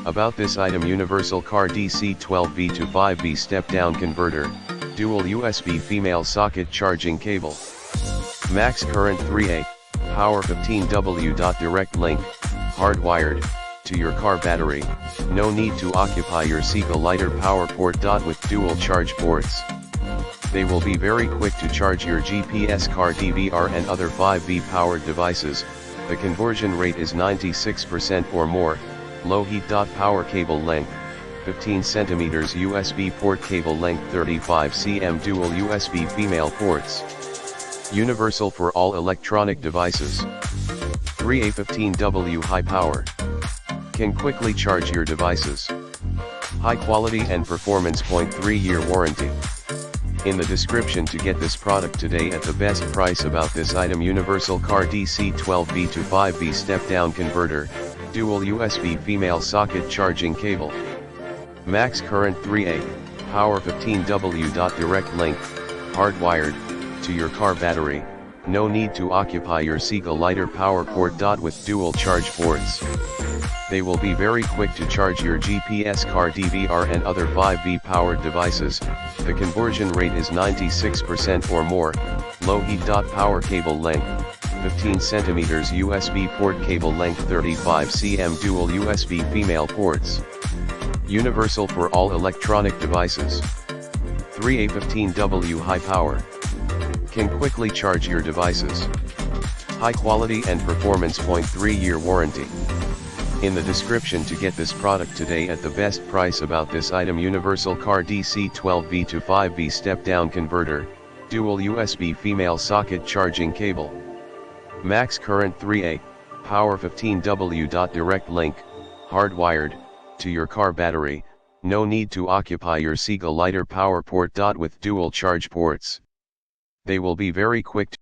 About this item: universal car DC 12V to 5V step down converter, dual USB female socket charging cable. Max current 3A, power 15W. Direct link, hardwired, to your car battery, no need to occupy your Seagull lighter power port. With dual charge ports. They will be very quick to charge your GPS car, DVR and other 5V powered devices. The conversion rate is 96% or more. Low heat. Power cable length, 15 cm. USB port cable length 35 cm. Dual USB female ports. Universal for all electronic devices. 3A 15W high power. Can quickly charge your devices. High quality and performance. 3-year warranty. In the description to get this product today at the best price. About this item: universal car DC 12V to 5V step down converter, dual USB female socket charging cable. Max current 3A, power 15W. Direct link, hardwired, to your car battery, no need to occupy your Seagull lighter power port. With dual charge ports. They will be very quick to charge your GPS car, DVR and other 5V powered devices. The conversion rate is 96% or more. Low heat. Power cable length, 15 cm. USB port cable length 35 cm. Dual USB female ports. Universal for all electronic devices. 3A 15W high power. Can quickly charge your devices. High quality and performance. 3-year warranty. In the description to get this product today at the best price. About this item: universal car DC 12V to 5V step down converter, dual USB female socket charging cable. Max current 3A, power 15W. Direct link, hardwired, to your car battery, no need to occupy your Seagull lighter power port. With dual charge ports. They will be very quick